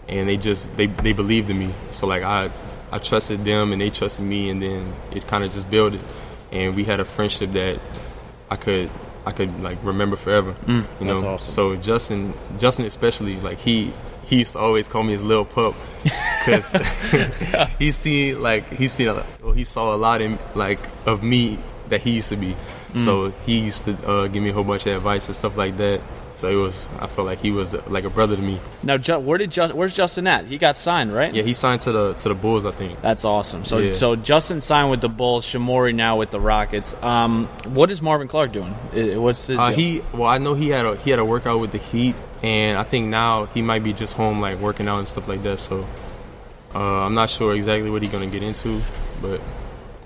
and they believed in me. So like I trusted them and they trusted me, and then it kind of just built it, and we had a friendship that I could like remember forever. You know, that's awesome. So Justin especially, like he used to always call me his little pup because he saw a lot in like of me that he used to be. So he used to give me a whole bunch of advice and stuff like that. So I felt like he was like a brother to me. Now, where's Justin at? He got signed, right? Yeah, he signed to the Bulls, I think. That's awesome. So Justin signed with the Bulls. Shamori now with the Rockets. What is Marvin Clark doing? What's his deal? I know he had a workout with the Heat, and I think now he might be just home like working out and stuff like that. So I'm not sure exactly what he's gonna get into, but.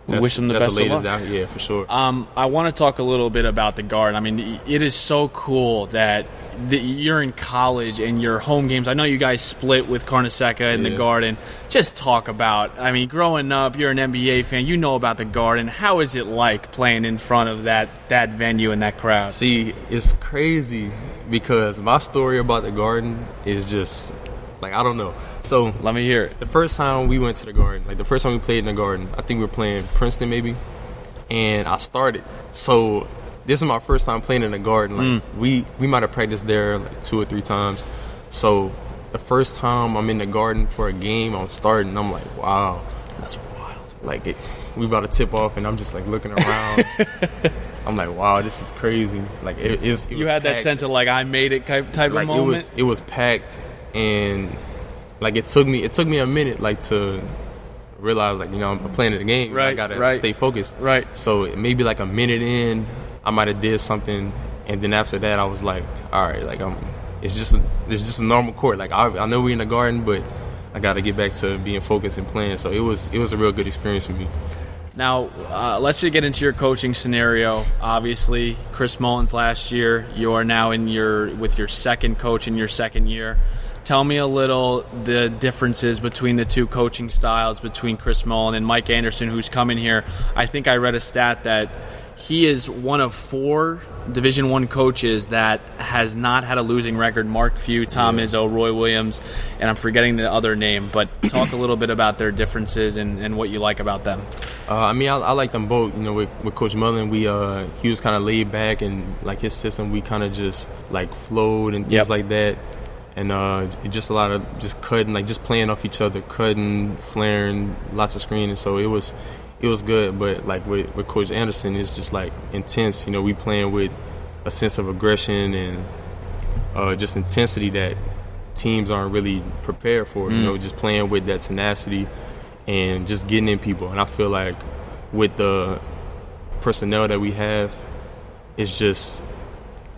Wish him the best of luck. Out. Yeah, for sure. I want to talk a little bit about the Garden. I mean, it is so cool that you're in college and your home games. I know you guys split with Carnesecca in the Garden. Just talk about, I mean, growing up, you're an NBA fan. You know about the Garden. How is it like playing in front of that venue and that crowd? See, it's crazy because my story about the Garden is just, like, I don't know. So let me hear it. The first time we went to the Garden, like the first time we played in the Garden, I think we were playing Princeton maybe, and I started. So this is my first time playing in the Garden. Like we might have practiced there like 2 or 3 times. So the first time I'm in the Garden for a game, I'm starting, and I'm like, wow, that's wild. Like we about to tip off, and I'm just like looking around. I'm like, wow, this is crazy. Like it was. You had packed. That sense of like I made it type like, of moment. It was packed, and like it took me a minute like to realize, like, you know, I'm playing the game. Right, I gotta stay focused. Right. So maybe like a minute in, I might have did something, and then after that, I was like, all right, like it's just a normal court. Like I know we're in the Garden, but I got to get back to being focused and playing. So it was a real good experience for me. Now, let's just get into your coaching scenario. Obviously, Chris Mullins last year. You are now with your second coach in your second year. Tell me a little the differences between the two coaching styles between Chris Mullin and Mike Anderson, who's coming here. I think I read a stat that he is one of 4 Division I coaches that has not had a losing record. Mark Few, Tom Izzo, Roy Williams, and I'm forgetting the other name. But talk a little bit about their differences and what you like about them. I mean, I like them both. You know, with Coach Mullin, he was kind of laid back, and like his system, we kind of just like flowed and things like that. And just a lot of just cutting, like just playing off each other, cutting, flaring, lots of screening. So it was good. But like with Coach Anderson, it's just like intense. You know, we playing with a sense of aggression and just intensity that teams aren't really prepared for. You know, just playing with that tenacity and just getting in people. And I feel like with the personnel that we have, it's just.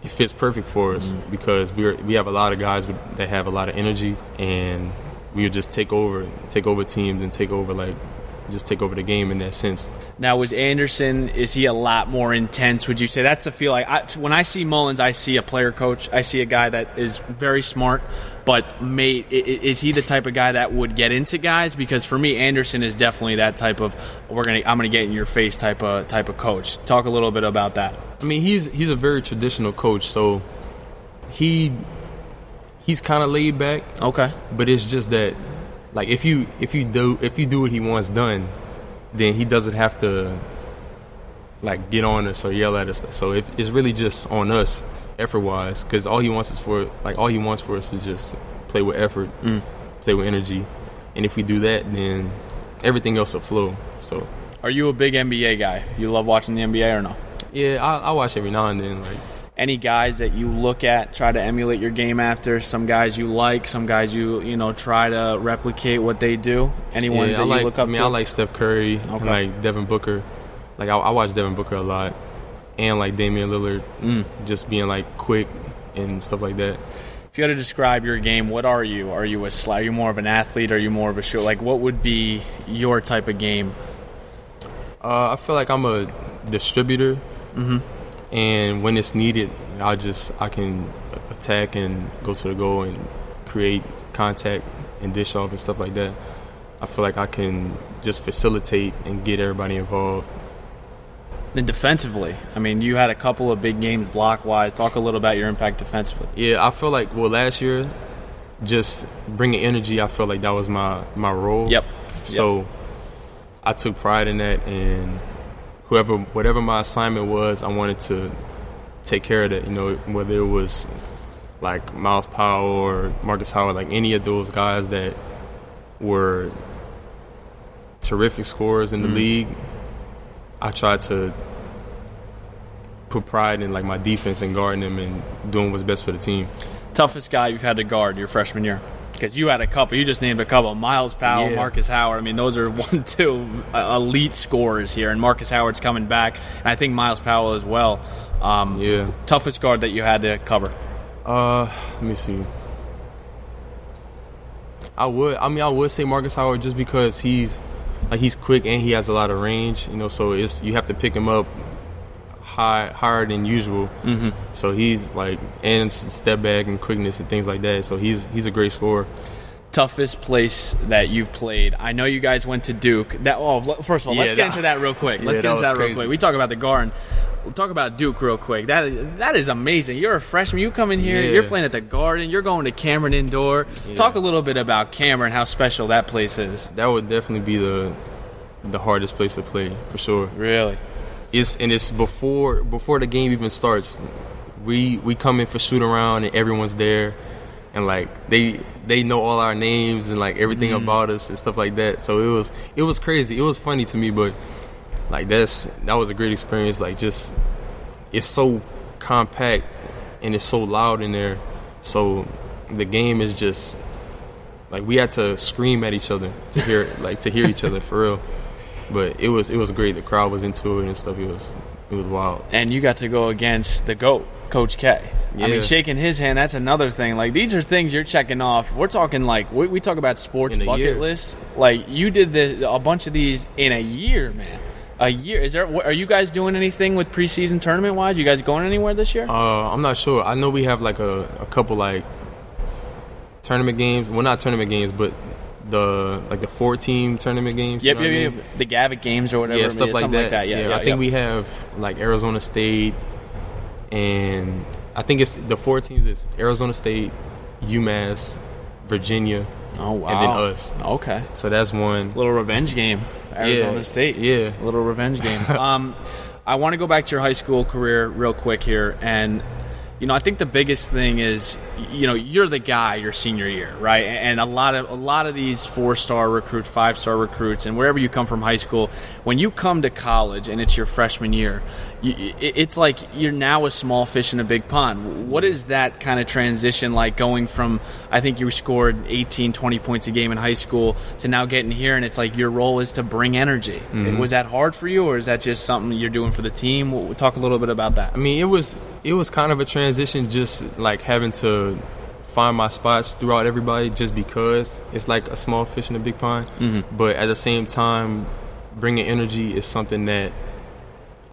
It fits perfect for us because we have a lot of guys that have a lot of energy, and we would just take over teams and take over the game in that sense. Now, was Anderson, is he a lot more intense, would you say? That's the feel. Like when I see Mullins, I see a player coach. I see a guy that is very smart, but is he the type of guy that would get into guys? Because for me, Anderson is definitely that type of I'm gonna get in your face type of coach. Talk a little bit about that. I mean, he's a very traditional coach, so he's kind of laid back. Okay, but it's just that, like, if you do what he wants done, then he doesn't have to like get on us or yell at us. So it's really just on us effort-wise, because all he wants for us to just play with effort, play with energy, and if we do that, then everything else will flow. So, are you a big NBA guy? You love watching the NBA or no? Yeah, I watch every now and then. Like, any guys that you look at, try to emulate your game after? Some guys you like, some guys you try to replicate what they do. Any ones that you look up to? I like Steph Curry, and like Devin Booker. Like I watch Devin Booker a lot, and like Damian Lillard, just being like quick and stuff like that. If you had to describe your game, what are you? Are you more of an athlete? Are you more of a shooter? Like, what would be your type of game? I feel like I'm a distributor. And when it's needed, I can attack and go to the goal and create contact and dish off and stuff like that. I feel like I can just facilitate and get everybody involved. And defensively, I mean, you had a couple of big games block-wise. Talk a little about your impact defensively. Yeah, I feel like, last year just bringing energy, I felt like that was my role. Yep. So I took pride in that, and whatever my assignment was, I wanted to take care of that. You know, whether it was like Miles Powell or Marcus Howard, like any of those guys that were terrific scorers in the league, I tried to put pride in like my defense and guarding them and doing what's best for the team. Toughest guy you've had to guard your freshman year? Because you had a couple. You just named a couple. Miles Powell, Marcus Howard. I mean, those are 2 elite scorers here. And Marcus Howard's coming back. And I think Miles Powell as well. Toughest guard that you had to cover? Let me see. I would say Marcus Howard, just because he's quick and he has a lot of range. You know, so you have to pick him up higher than usual. Mm-hmm. So he's like, and step back and quickness and things like that. So he's a great scorer. Toughest place that you've played? I know you guys went to Duke. First of all, let's get into that real quick. Let's get into that real quick. We talk about the Garden. We'll talk about Duke real quick. That is amazing. You're a freshman. You come in here. You're playing at the Garden. You're going to Cameron Indoor. Yeah. Talk a little bit about Cameron, how special that place is. That would definitely be the hardest place to play, for sure. Really? It's before the game even starts. We come in for shoot around and everyone's there, and like they know all our names and like everything about us and stuff like that. So it was crazy. It was funny to me, but like that was a great experience. Like, just it's so compact and it's so loud in there. So the game is just like we had to scream at each other to hear each other for real. But it was great. The crowd was into it and stuff. It was wild. And you got to go against the GOAT, Coach K. Yeah. I mean, shaking his hand, that's another thing. Like, these are things you're checking off. We're talking like we talk about sports bucket lists. Like, you did a bunch of these in a year, man. A year. Are you guys doing anything with preseason tournament wise? You guys going anywhere this year? I'm not sure. I know we have like a couple like tournament games. Well, not tournament games, but the 4-team tournament games. Yep. The Gavitt games or whatever. Yeah, stuff like that. Yeah, I think we have like Arizona State, and I think it's the 4 teams is Arizona State, UMass, Virginia. Oh, wow. And then us. Okay. So that's one. Little revenge game. Arizona State. Yeah. Little revenge game. I want to go back to your high school career real quick here, and I think the biggest thing is, you're the guy your senior year, right? And a lot of these 4-star recruits, 5-star recruits, and wherever you come from high school, when you come to college and it's your freshman year, it's like you're now a small fish in a big pond. What is that kind of transition like, going from, I think you scored 18, 20 points a game in high school, to now getting here and it's like your role is to bring energy? Mm-hmm. Was that hard for you, or is that just something you're doing for the team? We'll talk a little bit about that. I mean, it was kind of a transition, just like having to find my spots throughout everybody, just because it's like a small fish in a big pond. Mm-hmm. But at the same time, bringing energy is something that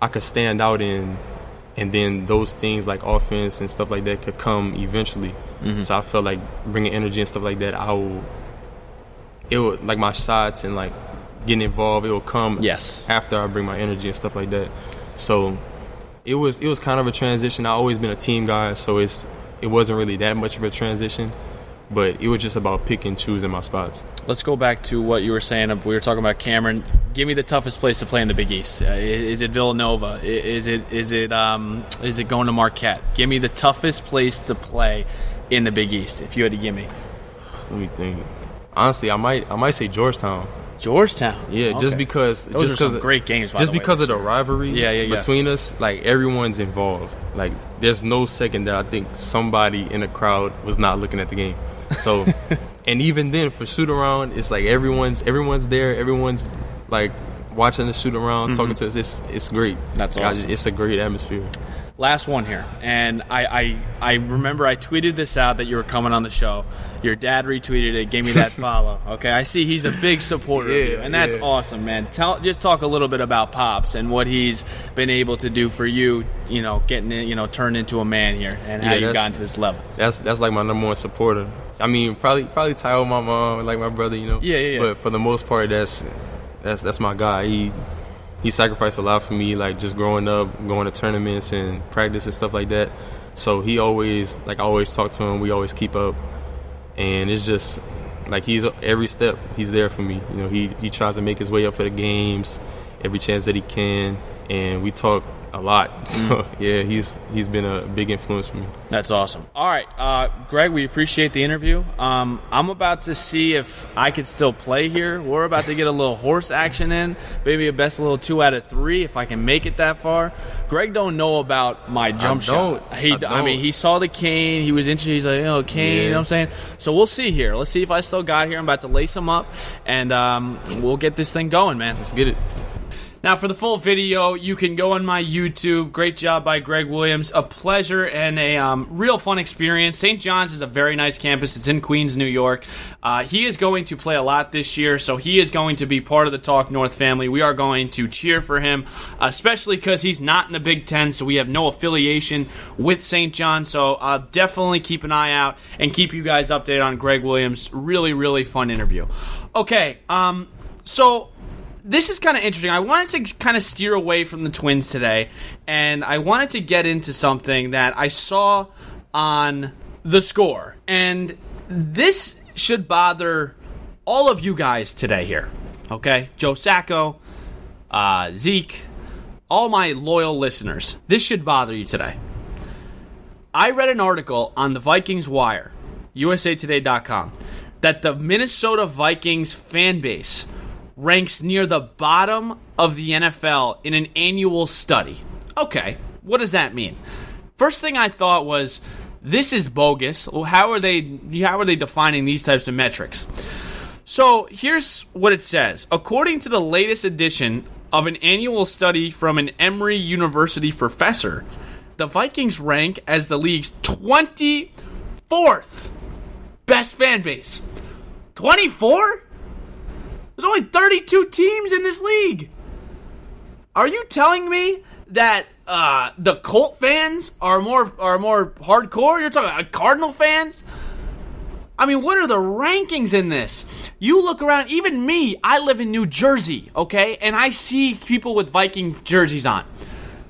I could stand out in, and then those things like offense and stuff like that could come eventually. Mm-hmm. So I felt like bringing energy and stuff like that, it would like my shots and like getting involved, it will come after I bring my energy and stuff like that. So it was kind of a transition. I've always been a team guy, so it wasn't really that much of a transition, but it was just about picking and choosing my spots. Let's go back to what you were saying. We were talking about Cameron. Give me the toughest place to play in the Big East. Is it Villanova? Is it going to Marquette? Give me the toughest place to play in the Big East, if you had to give me. Let me think. Honestly, I might say Georgetown. Georgetown. Yeah, okay. Just because those are some great games. Just because of the rivalry between us, like everyone's involved. Like there's no second that I think somebody in the crowd was not looking at the game. So, and even then for shoot around, it's like everyone's there. Everyone's like watching the shoot around, talking to us. It's great. That's awesome. It's a great atmosphere. Last one here, and I remember I tweeted this out that you were coming on the show. Your dad retweeted it, gave me that follow. Okay, I see he's a big supporter of you, and that's awesome, man. Just talk a little bit about Pops and what he's been able to do for you. Getting turned into a man here, and how you've gotten to this level. That's like my number one supporter. I mean, probably Ty with my mom, like my brother. Yeah. But for the most part, that's my guy. He sacrificed a lot for me, like just growing up, going to tournaments and practice and stuff like that. So I always talk to him. We always keep up. and it's just like he's every step he's there for me. You know, he tries to make his way up for the games every chance that he can, and we talk a lot. So yeah, he's been a big influence for me. That's awesome. All right, Greg, we appreciate the interview. I'm about to see if I could still play here. We're about to get a little horse action in, maybe a best little 2 out of 3 if I can make it that far. Greg don't know about my jump shot. I mean, he saw the cane. He was interested. He's like, oh, cane. Yeah. You know what I'm saying? So we'll see here. Let's see if I still got here. I'm about to lace him up, and we'll get this thing going, man. Let's get it. Now, for the full video, you can go on my YouTube. Great job by Greg Williams. A pleasure and a real fun experience. St. John's is a very nice campus. It's in Queens, New York. He is going to play a lot this year, so he is going to be part of the Talk North family. We are going to cheer for him, especially because he's not in the Big Ten, so we have no affiliation with St. John's. So definitely keep an eye out and keep you guys updated on Greg Williams. Really, really fun interview. Okay, so this is kind of interesting. I wanted to kind of steer away from the Twins today, and I wanted to get into something that I saw on The Score. And this should bother all of you guys today here, okay? Joe Sacco, Zeke, all my loyal listeners. This should bother you today. I read an article on the Vikings Wire, USAToday.com, that the Minnesota Vikings fan base ranks near the bottom of the NFL in an annual study. Okay, what does that mean? First thing I thought was, this is bogus. Well, how are they defining these types of metrics? So here's what it says. According to the latest edition of an annual study from an Emory University professor, the Vikings rank as the league's 24th best fan base. 24? There's only 32 teams in this league. Are you telling me that the Colt fans are more hardcore? You're talking about Cardinal fans? I mean, what are the rankings in this? You look around, even me, I live in New Jersey, okay? And I see people with Viking jerseys on.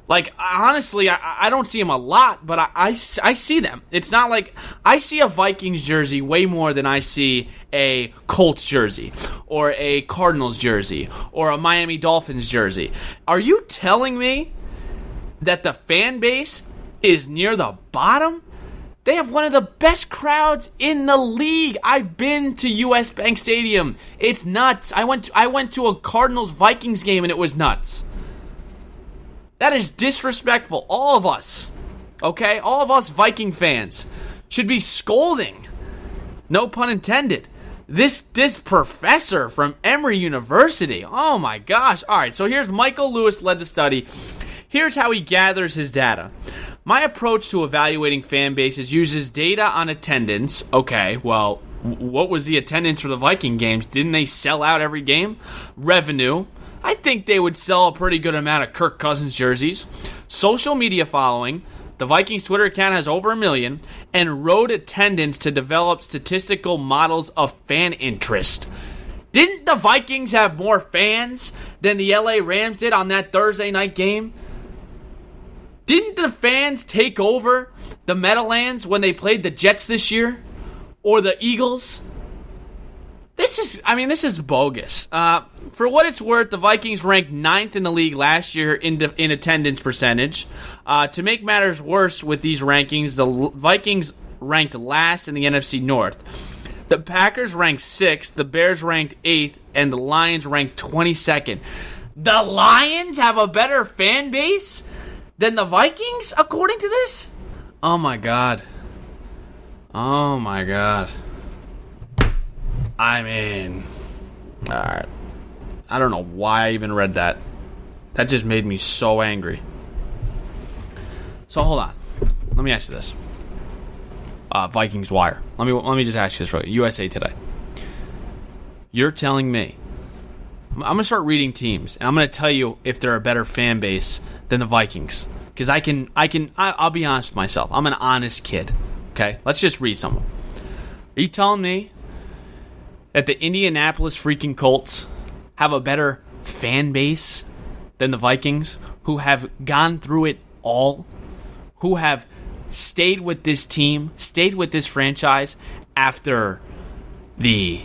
Like, honestly, I don't see them a lot, but I see them. It's not like I see a Vikings jersey way more than I see a Colts jersey or a Cardinals jersey or a Miami Dolphins jersey. Are you telling me that the fan base is near the bottom? They have one of the best crowds in the league. I've been to US Bank Stadium. It's nuts. I went to a Cardinals Vikings game and it was nuts. That is disrespectful. All of us, okay? All of us Viking fans should be scolding. No pun intended. This professor from Emory University. Oh my gosh. All right, so here's Michael Lewis led the study. Here's how he gathers his data. My approach to evaluating fan bases uses data on attendance. Okay, well, what was the attendance for the Viking games? Didn't they sell out every game? Revenue. I think they would sell a pretty good amount of Kirk Cousins jerseys. Social media following. The Vikings Twitter account has over 1 million. And road attendance to develop statistical models of fan interest. Didn't the Vikings have more fans than the LA Rams did on that Thursday night game? Didn't the fans take over the Meadowlands when they played the Jets this year? Or the Eagles? This is bogus. For what it's worth, the Vikings ranked 9th in the league last year in attendance percentage. To make matters worse with these rankings, the Vikings ranked last in the NFC North. The Packers ranked 6th, the Bears ranked 8th, and the Lions ranked 22nd. The Lions have a better fan base than the Vikings, according to this? Oh my God. Oh my God. I mean, alright. I don't know why I even read that. That just made me so angry. So hold on. Let me ask you this. Vikings Wire. Let me just ask you this real quick. USA Today. You're telling me. I'm going to start reading teams, and I'm going to tell you if they're a better fan base than the Vikings. Because I'll be honest with myself. I'm an honest kid. Okay? Let's just read some. Are you telling me that the Indianapolis freaking Colts have a better fan base than the Vikings, who have gone through it all, who have stayed with this team, stayed with this franchise after the